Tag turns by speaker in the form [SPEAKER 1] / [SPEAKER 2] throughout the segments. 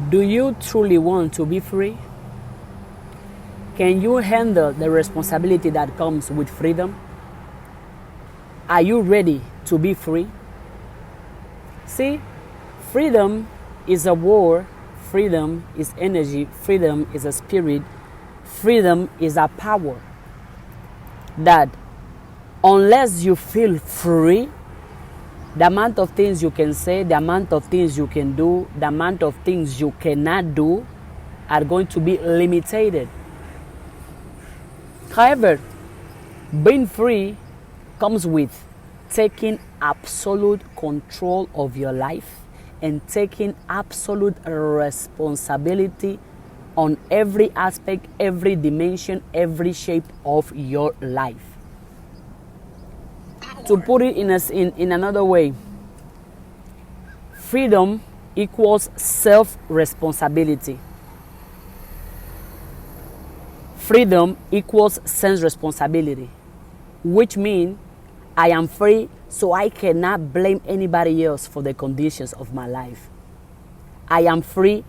[SPEAKER 1] Do you truly want to be free? Can you handle the responsibility that comes with freedom? Are you ready to be free? See, freedom is a war, freedom is energy, freedom is a spirit, freedom is a power that unless you feel free, the amount of things you can say, the amount of things you can do, the amount of things you cannot do are going to be limited. However, being free comes with taking absolute control of your life and taking absolute responsibility on every aspect, every dimension, every shape of your life. To put it in another way, freedom equals self-responsibility. Freedom equals sense-responsibility, which means I am free, so I cannot blame anybody else for the conditions of my life. I am free,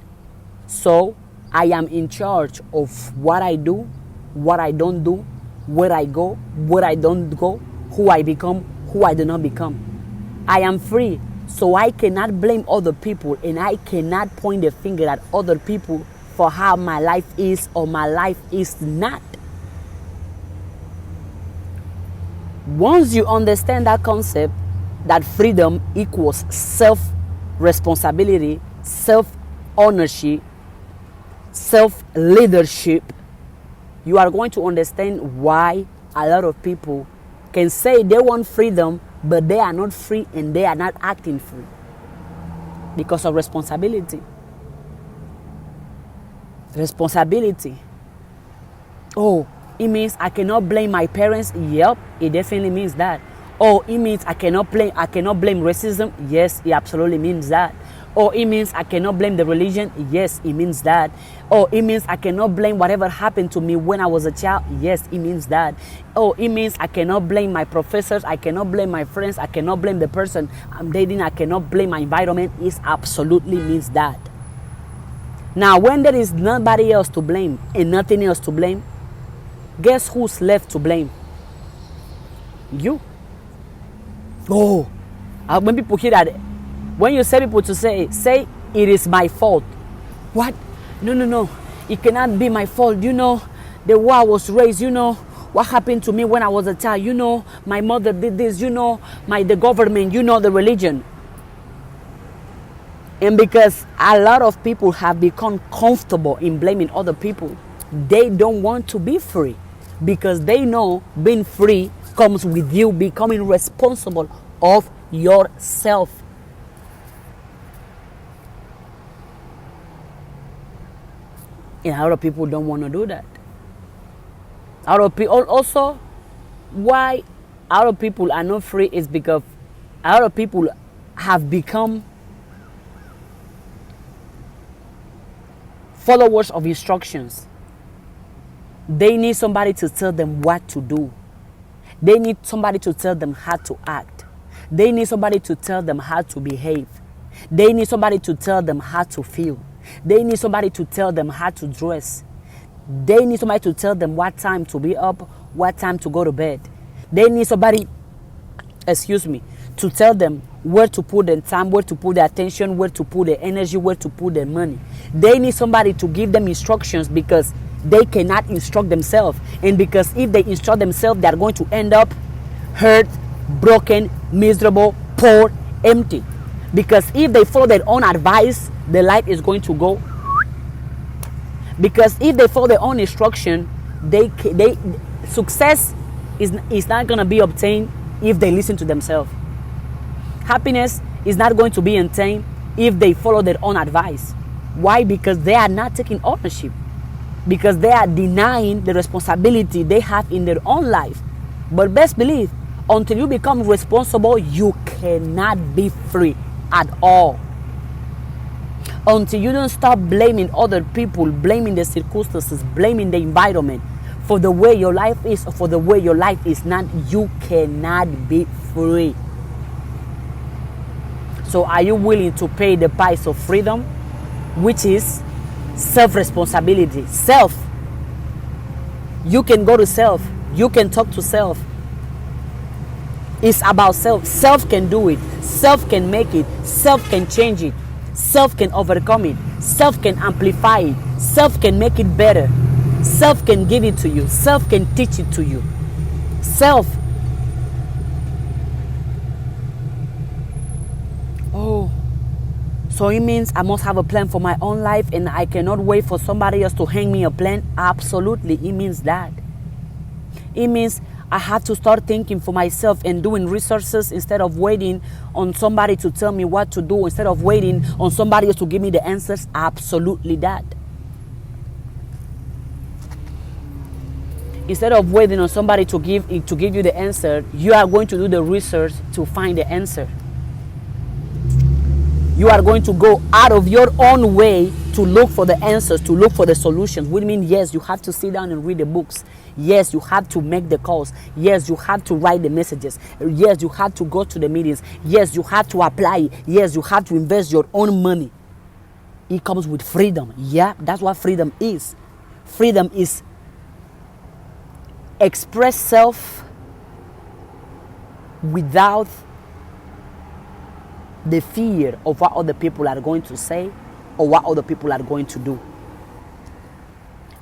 [SPEAKER 1] so I am in charge of what I do, what I don't do, where I go, where I don't go, who I become, who I do not become. I am free, so I cannot blame other people and I cannot point the finger at other people for how my life is or my life is not. Once you understand that concept, that freedom equals self-responsibility, self-ownership, self-leadership, you are going to understand why a lot of people can say they want freedom, but they are not free and they are not acting free because of responsibility. Responsibility. Oh, it means I cannot blame my parents. Yep, it definitely means that. Oh, it means I cannot blame racism. Yes, it absolutely means that. Oh, it means I cannot blame the religion. Yes, it means that. Oh, it means I cannot blame whatever happened to me when I was a child. Yes, it means that. Oh, it means I cannot blame my professors. I cannot blame my friends. I cannot blame the person I'm dating. I cannot blame my environment. It absolutely means that. Now, when there is nobody else to blame and nothing else to blame, guess who's left to blame? You. Oh, when people hear that, when you say people to say it is my fault. What? No. It cannot be my fault. You know, the way I was raised, you know, what happened to me when I was a child, you know, my mother did this, you know, the government, you know, the religion. And because a lot of people have become comfortable in blaming other people, they don't want to be free because they know being free comes with you becoming responsible of yourself. And a lot of people don't want to do that. A lot of people also, why a lot of people are not free is because a lot of people have become followers of instructions. They need somebody to tell them what to do. They need somebody to tell them how to act. They need somebody to tell them how to behave. They need somebody to tell them how to feel. They need somebody to tell them how to dress. They need somebody to tell them what time to be up, what time to go to bed. They need somebody, to tell them where to put their time, where to put their attention, where to put their energy, where to put their money. They need somebody to give them instructions because they cannot instruct themselves. And because if they instruct themselves, they are going to end up hurt, broken, miserable, poor, empty. Because if they follow their own advice, their life is going to go. Because if they follow their own instruction, success is not going to be obtained if they listen to themselves. Happiness is not going to be obtained if they follow their own advice. Why? Because they are not taking ownership. Because they are denying the responsibility they have in their own life. But best believe, until you become responsible, you cannot be free at all. Until you don't stop blaming other people, blaming the circumstances, blaming the environment for the way your life is or for the way your life is not, you cannot be free. So are you willing to pay the price of freedom? which is self-responsibility. Self. You can go to self. You can talk to self. It's about self. Self can do it. Self can make it. Self can change it. Self can overcome it. Self can amplify it. Self can make it better. Self can give it to you. Self can teach it to you. Self. Oh. So it means I must have a plan for my own life and I cannot wait for somebody else to hang me a plan? Absolutely, it means that. It means I have to start thinking for myself and doing researches instead of waiting on somebody to tell me what to do, instead of waiting on somebody else to give me the answers. Absolutely that. Instead of waiting on somebody to give you the answer, you are going to do the research to find the answer. You are going to go out of your own way to look for the answers, to look for the solutions. Which means, yes, you have to sit down and read the books. Yes, you have to make the calls. Yes, you have to write the messages. Yes, you have to go to the meetings. Yes, you have to apply. Yes, you have to invest your own money. It comes with freedom. Yeah, that's what freedom is. Freedom is express self without the fear of what other people are going to say or what other people are going to do.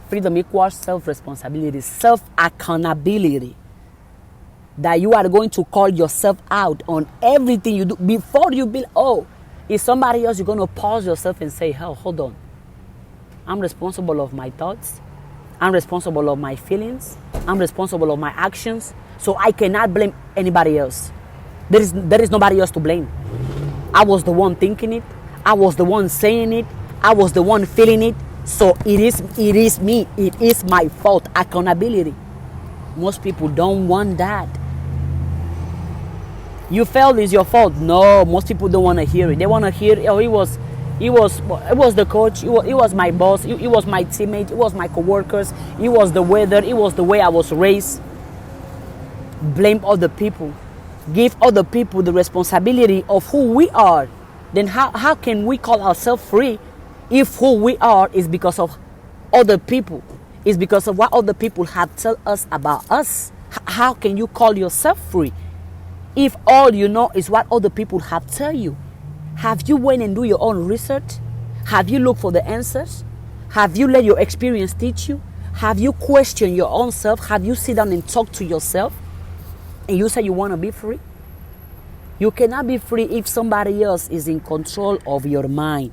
[SPEAKER 1] Freedom equals self-responsibility, self-accountability. That you are going to call yourself out on everything you do. Before you build, it's somebody else, you're going to pause yourself and say, hell, hold on. I'm responsible of my thoughts. I'm responsible of my feelings. I'm responsible of my actions. So I cannot blame anybody else. There is nobody else to blame. I was the one thinking it. I was the one saying it. I was the one feeling it. So it is me. It is my fault. Accountability. Most people don't want that. You failed, is your fault. No, most people don't want to hear it. They want to hear, it was the coach. It was my boss. It was my teammate. It was my coworkers. It was the weather. It was the way I was raised. Blame other people. Give other people the responsibility of who we are. Then how can we call ourselves free if who we are is because of other people? It's because of what other people have told us about us. How can you call yourself free if all you know is what other people have tell you? Have you went and do your own research? Have you looked for the answers? Have you let your experience teach you? Have you questioned your own self? Have you sit down and talk to yourself? And you say you want to be free? You cannot be free if somebody else is in control of your mind.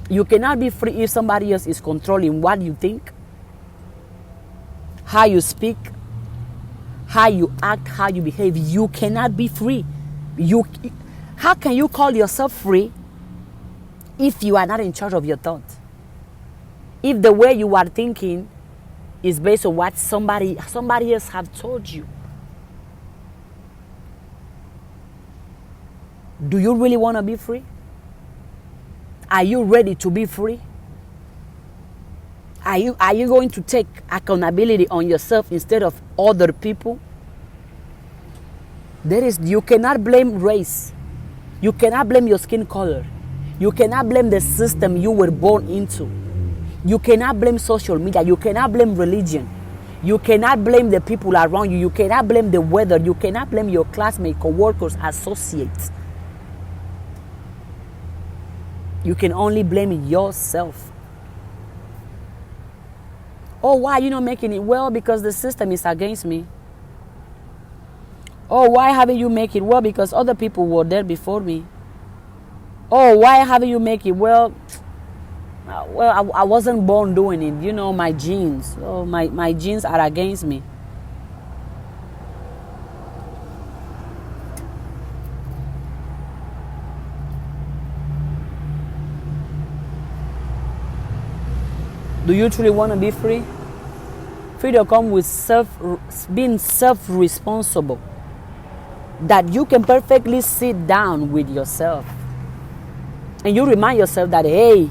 [SPEAKER 1] You cannot be free if somebody else is controlling what you think, how you speak, how you act, how you behave. You cannot be free. How can you call yourself free if you are not in charge of your thoughts? If the way you are thinking is based on what somebody else have told you. Do you really want to be free? Are you ready to be free? Are you going to take accountability on yourself instead of other people? You cannot blame race. You cannot blame your skin color. You cannot blame the system you were born into. You cannot blame social media. You cannot blame religion. You cannot blame the people around you. You cannot blame the weather. You cannot blame your classmates, co-workers, associates. You can only blame yourself. Oh, why are you not making it? Well, because the system is against me. Oh, why haven't you make it? Well, because other people were there before me. Oh, why haven't you make it? Well, I wasn't born doing it. You know, my genes. Oh, my genes are against me. Do you truly want to be free? Freedom comes with being self-responsible. That you can perfectly sit down with yourself. And you remind yourself that, hey,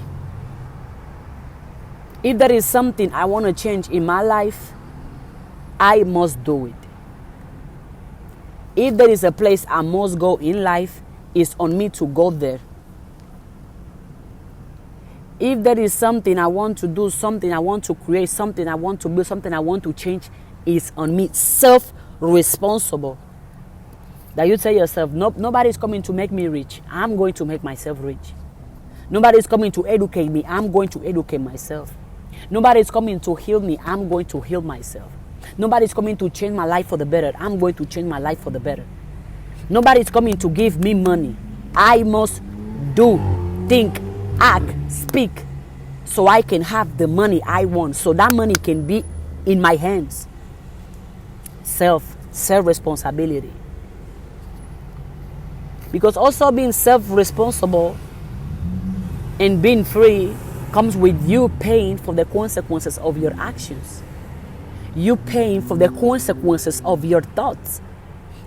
[SPEAKER 1] if there is something I want to change in my life, I must do it. If there is a place I must go in life, it's on me to go there. If there is something I want to do, something I want to create, something I want to build, something I want to change, is on me. Self-responsible. That you tell yourself, nope, nobody is coming to make me rich. I'm going to make myself rich. Nobody is coming to educate me. I'm going to educate myself. Nobody is coming to heal me. I'm going to heal myself. Nobody is coming to change my life for the better. I'm going to change my life for the better. Nobody is coming to give me money. I must do, think, act, speak, so I can have the money I want, so that money can be in my hands. Self-responsibility. Because also being self-responsible and being free comes with you paying for the consequences of your actions. You paying for the consequences of your thoughts.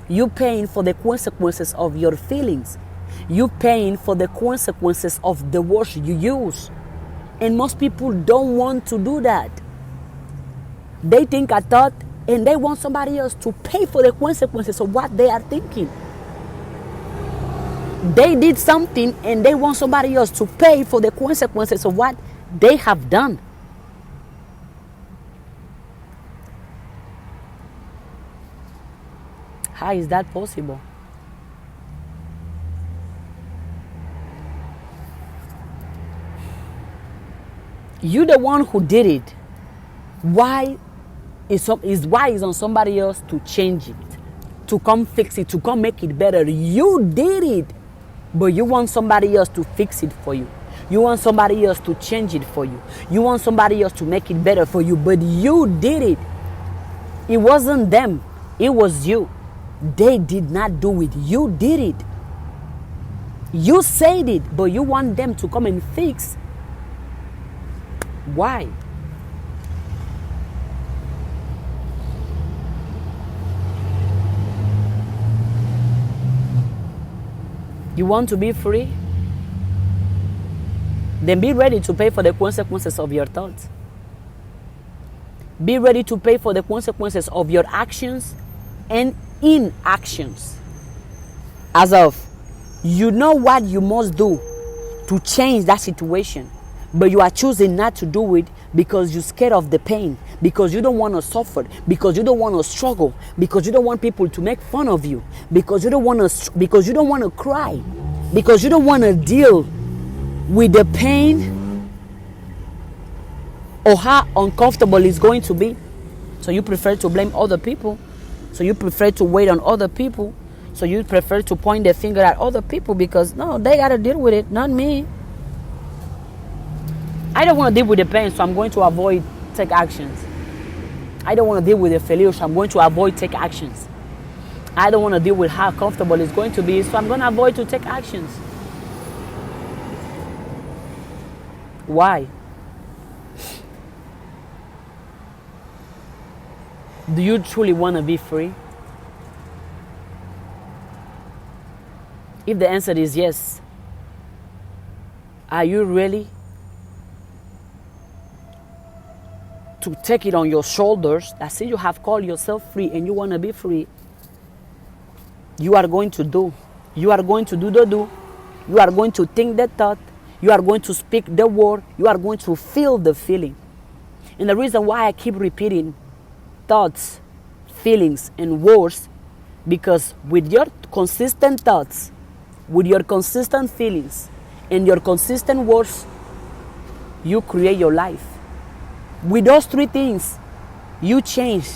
[SPEAKER 1] You paying for the consequences of your feelings. You paying for the consequences of the words you use. And most people don't want to do that. They think a thought and they want somebody else to pay for the consequences of what they are thinking. They did something and they want somebody else to pay for the consequences of what they have done. How is that possible? You the one who did it. Why is on somebody else to change it, to come fix it, to come make it better? You did it, but you want somebody else to fix it for you. You want somebody else to change it for you. You want somebody else to make it better for you, but you did it. It wasn't them, it was you. They did not do it. You did it. You said it, but you want them to come and fix. Why? You want to be free? Then be ready to pay for the consequences of your thoughts. Be ready to pay for the consequences of your actions and inactions. As of, you know what you must do to change that situation, but you are choosing not to do it because you're scared of the pain, because you don't want to suffer, because you don't want to struggle, because you don't want people to make fun of you, because you don't want to cry, because you don't want to deal with the pain or how uncomfortable it's going to be. So you prefer to blame other people. So you prefer to wait on other people. So you prefer to point the finger at other people because, no, they got to deal with it, not me. I don't want to deal with the pain, so I'm going to avoid take actions. I don't want to deal with the failure, so I'm going to avoid take actions. I don't want to deal with how comfortable it's going to be, so I'm going to avoid to take actions. Why? Do you truly want to be free? If the answer is yes, are you ready to take it on your shoulders that since you have called yourself free and you want to be free, you are going to do. You are going to do the do. You are going to think the thought. You are going to speak the word. You are going to feel the feeling. And the reason why I keep repeating thoughts, feelings, and words, because with your consistent thoughts, with your consistent feelings, and your consistent words, you create your life. With those three things, you change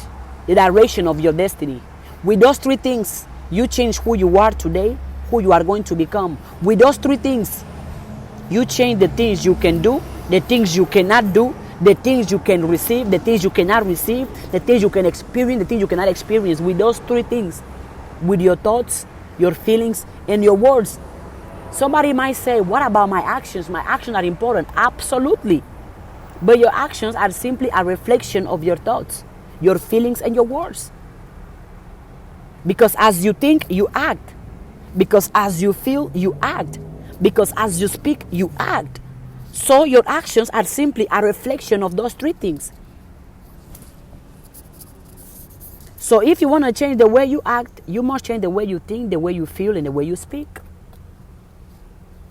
[SPEAKER 1] the direction of your destiny. With those three things, you change who you are today, who you are going to become. With those three things, you change the things you can do, the things you cannot do, the things you can receive, the things you cannot receive, the things you can experience, the things you cannot experience. With those three things, with your thoughts, your feelings, and your words. Somebody might say, what about my actions? My actions are important. Absolutely. But your actions are simply a reflection of your thoughts, your feelings, and your words. Because as you think, you act. Because as you feel, you act. Because as you speak, you act. So your actions are simply a reflection of those three things. So if you want to change the way you act, you must change the way you think, the way you feel, and the way you speak.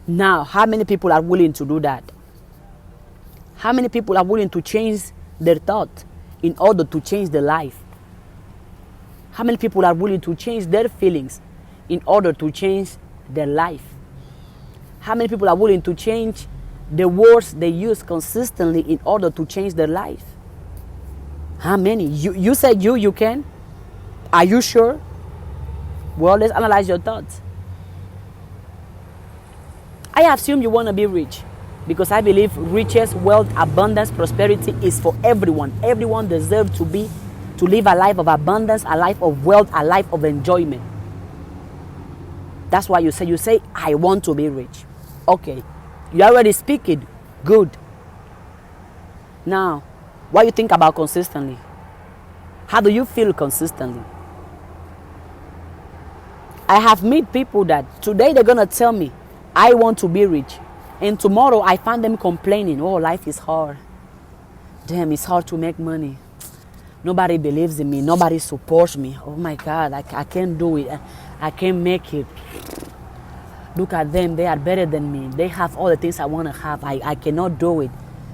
[SPEAKER 1] Now, how many people are willing to do that? How many people are willing to change their thought in order to change their life? How many people are willing to change their feelings in order to change their life? How many people are willing to change the words they use consistently in order to change their life? How many? You said you can? Are you sure? Well, let's analyze your thoughts. I assume you want to be rich because I believe riches, wealth, abundance, prosperity is for everyone. Everyone deserves to live a life of abundance, a life of wealth, a life of enjoyment. That's why you say, I want to be rich. Okay, you already speak it. Good. Now, what do you think about consistently? How do you feel consistently? I have met people that today they're going to tell me, I want to be rich. And tomorrow I find them complaining, oh, life is hard. Damn, it's hard to make money. Nobody believes in me. Nobody supports me. Oh my God, I can't do it. I can't make it. Look at them. They are better than me. They have all the things I want to have. I cannot do it.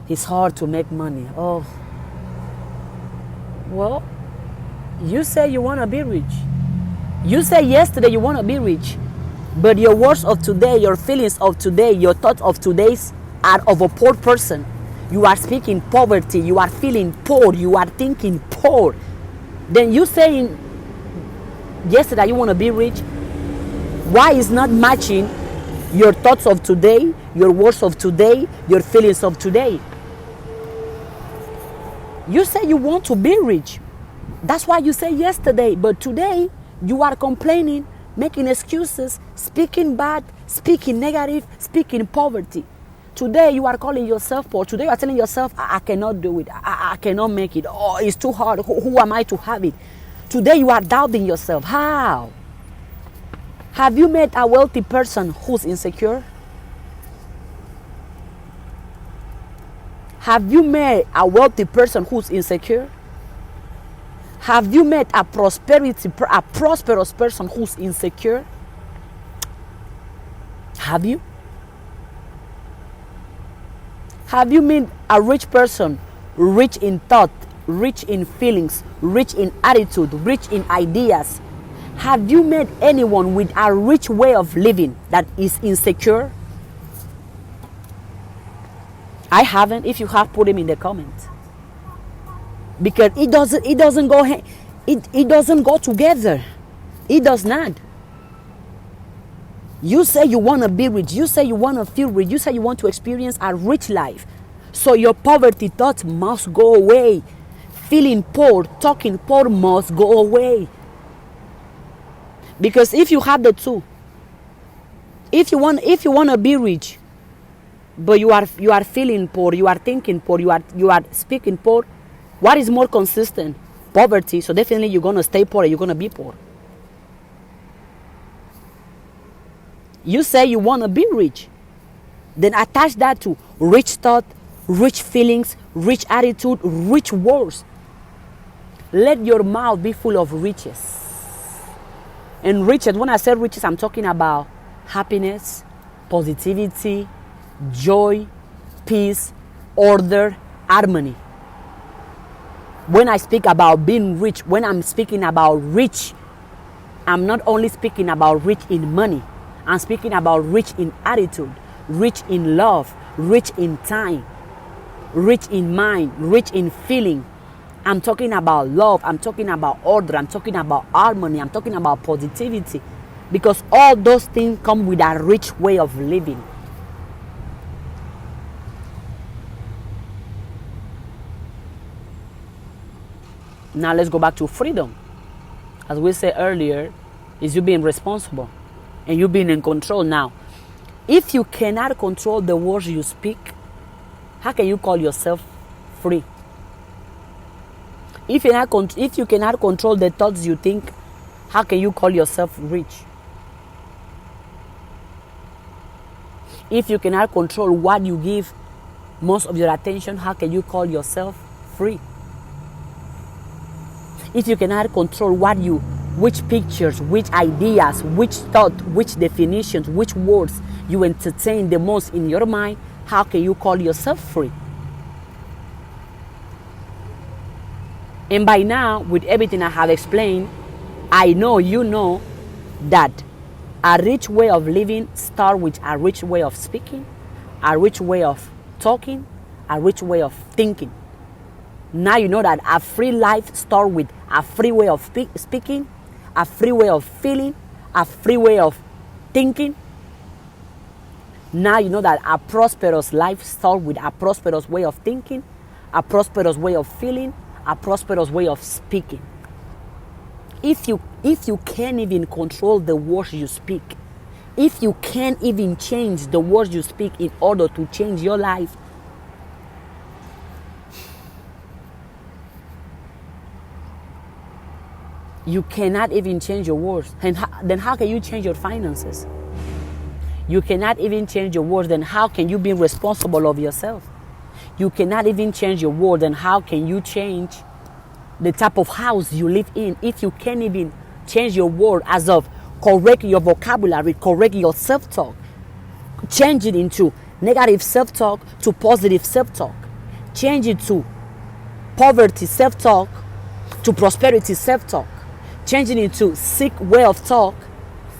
[SPEAKER 1] It's hard to make money. Oh. Well, you say you want to be rich. You said yesterday you want to be rich. But your words of today, your feelings of today, your thoughts of today's are of a poor person. You are speaking poverty. You are feeling poor. You are thinking poor. Then you saying yesterday you want to be rich. Why is not matching your thoughts of today, your words of today, your feelings of today? You say you want to be rich. That's why you said yesterday. But today you are complaining, making excuses, speaking bad, speaking negative, speaking poverty. Today you are calling yourself poor. Today you are telling yourself, I cannot do it. I cannot make it. Oh, it's too hard. Who am I to have it? Today you are doubting yourself. How? Have you met a wealthy person who's insecure? Have you met a wealthy person who's insecure? Have you met a prosperous person who's insecure? Have you? Have you met a rich person, rich in thought, rich in feelings, rich in attitude, rich in ideas? Have you met anyone with a rich way of living that is insecure? I haven't. If you have, put them in the comments. Because it doesn't go together. It does not. You say you want to be rich. You say you want to feel rich. You say you want to experience a rich life. So your poverty thoughts must go away. Feeling poor, talking poor must go away. Because if you have the two, if you want to be rich, but you are feeling poor, you are thinking poor, you are speaking poor, what is more consistent? Poverty. So definitely you're gonna stay poor. You're gonna be poor. You say you want to be rich, then attach that to rich thought, rich feelings, rich attitude, rich words. Let your mouth be full of riches. And riches, when I say riches, I'm talking about happiness, positivity, joy, peace, order, harmony. When I speak about being rich, when I'm speaking about rich, I'm not only speaking about rich in money. I'm speaking about rich in attitude, rich in love, rich in time, rich in mind, rich in feeling. I'm talking about love. I'm talking about order. I'm talking about harmony. I'm talking about positivity. Because all those things come with a rich way of living. Now let's go back to freedom. As we said earlier, is you being responsible and you being in control. Now, if you cannot control the words you speak, how can you call yourself free? If you cannot control the thoughts you think, how can you call yourself rich? If you cannot control what you give most of your attention, how can you call yourself free? If you cannot control which pictures, which ideas, which thought, which definitions, which words you entertain the most in your mind, how can you call yourself free? And by now, with everything I have explained, I know you know that a rich way of living starts with a rich way of speaking, a rich way of talking, a rich way of thinking. Now you know that a free life starts with a free way of speaking, a free way of feeling, a free way of thinking. Now you know that a prosperous life starts with a prosperous way of thinking, a prosperous way of feeling, a prosperous way of speaking. If you can't even control the words you speak, if you can't even change the words you speak in order to change your life, you cannot even change your words. And then how can you change your finances? You cannot even change your words. Then how can you be responsible of yourself? You cannot even change your words. Then how can you change the type of house you live in? If you can't even change your word as of correct your vocabulary, correct your self-talk, change it into negative self-talk to positive self-talk, change it to poverty self-talk to prosperity self-talk, changing it to sick way of talk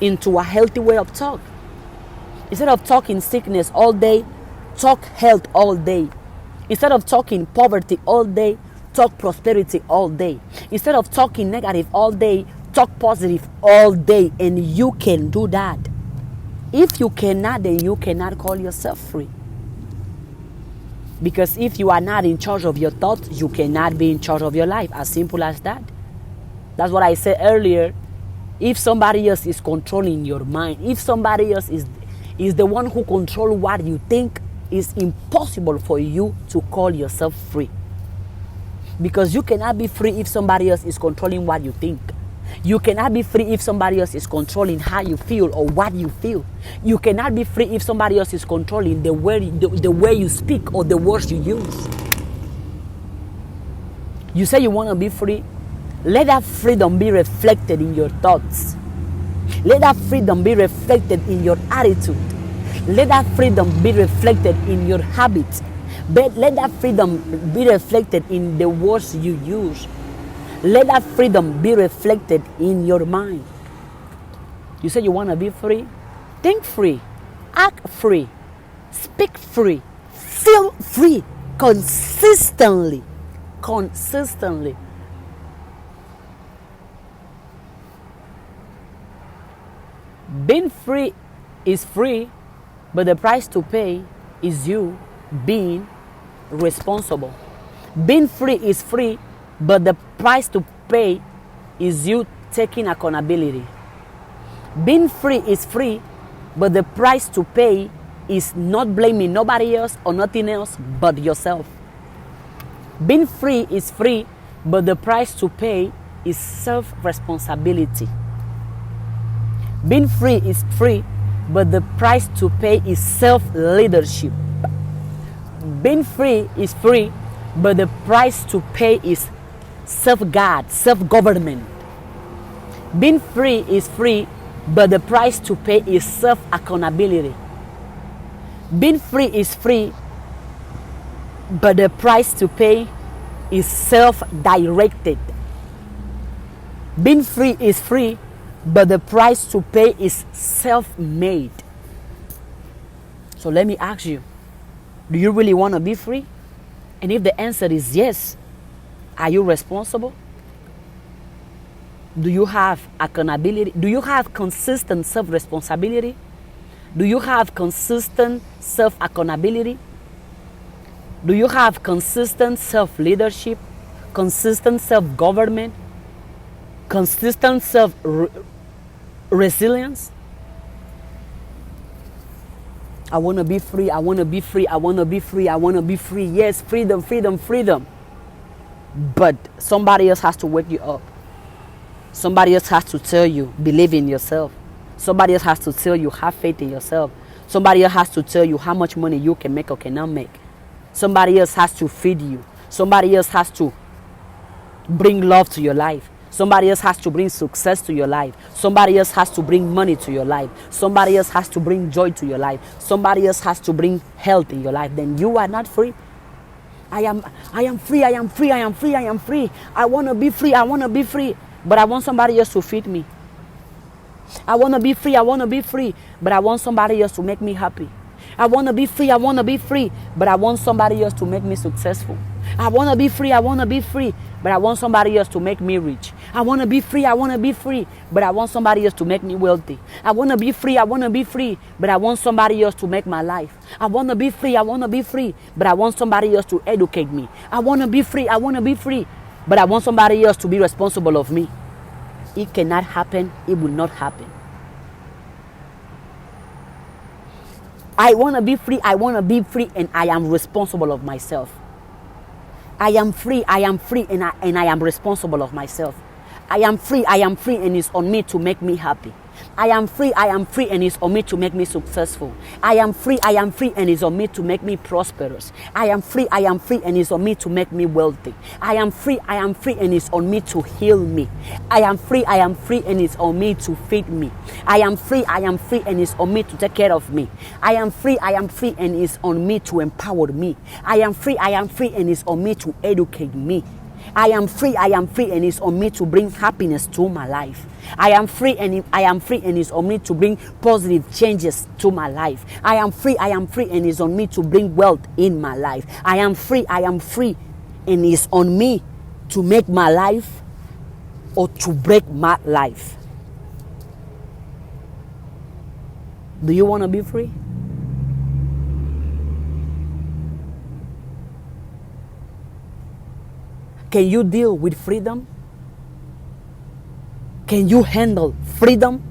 [SPEAKER 1] into a healthy way of talk. Instead of talking sickness all day, talk health all day. Instead of talking poverty all day, talk prosperity all day. Instead of talking negative all day, talk positive all day. And you can do that. If you cannot, then you cannot call yourself free. Because if you are not in charge of your thoughts, you cannot be in charge of your life. As simple as that. That's what I said earlier. If somebody else is controlling your mind, if somebody else is the one who controls what you think, it's impossible for you to call yourself free. Because you cannot be free if somebody else is controlling what you think. You cannot be free if somebody else is controlling how you feel or what you feel. You cannot be free if somebody else is controlling the way you speak or the words you use. You say you want to be free. Let that freedom be reflected in your thoughts. Let that freedom be reflected in your attitude. Let that freedom be reflected in your habits. But let that freedom be reflected in the words you use. Let that freedom be reflected in your mind. You say you want to be free? Think free. Act free. Speak free. Feel free. Consistently. Consistently. Being free is free, but the price to pay is you being responsible. Being free is free, but the price to pay is you taking accountability. Being free is free, but the price to pay is not blaming nobody else or nothing else but yourself. Being free is free, but the price to pay is self-responsibility. Being free is free, but the price to pay is self-leadership. Being free is free, but the price to pay is self-God, self-government. Being free is free, but the price to pay is self-accountability. Being free is free, but the price to pay is self-directed. Being free is free, but the price to pay is self-made. So let me ask you, do you really want to be free? And if the answer is yes, are you responsible? Do you have accountability? Do you have consistent self-responsibility? Do you have consistent self-accountability? Do you have consistent self-leadership? Consistent self-government? Consistent self-resilience? I want to be free. I want to be free. I want to be free. I want to be free. Yes, freedom, freedom, freedom. But somebody else has to wake you up. Somebody else has to tell you, believe in yourself. Somebody else has to tell you, have faith in yourself. Somebody else has to tell you how much money you can make or cannot make. Somebody else has to feed you. Somebody else has to bring love to your life. Somebody else has to bring success to your life. Somebody else has to bring money to your life. Somebody else has to bring joy to your life. Somebody else has to bring health in your life. Then you are not free. I am free, I am free, I am free, I am free. I want to be free, I want to be free. But I want somebody else to feed me. I want to be free, I want to be free. But I want somebody else to make me happy. I want to be free, I want to be free. But I want somebody else to make me successful. I want to be free, I want to be free. But I want somebody else to make me rich. I want to be free, I want to be free. But I want somebody else to make me wealthy. I want to be free, I want to be free. But I want somebody else to make my life. I want to be free, I want to be free. But I want somebody else to educate me. I want to be free, I want to be free. But I want somebody else to be responsible of me. It cannot happen, it will not happen. I want to be free, I want to be free, and I am responsible of myself. I am free, and I am responsible of myself. I am free, and it's on me to make me happy. I am free, and it's on me to make me successful. I am free, and it's on me to make me prosperous. I am free, and it's on me to make me wealthy. I am free, and it's on me to heal me. I am free, and it's on me to feed me. I am free, and it's on me to take care of me. I am free, and it's on me to empower me. I am free, and it's on me to educate me. I am free, and it's on me to bring happiness to my life. I am free, and it's on me to bring positive changes to my life. I am free, and it's on me to bring wealth in my life. I am free, and it's on me to make my life or to break my life. Do you want to be free? Can you deal with freedom? Can you handle freedom?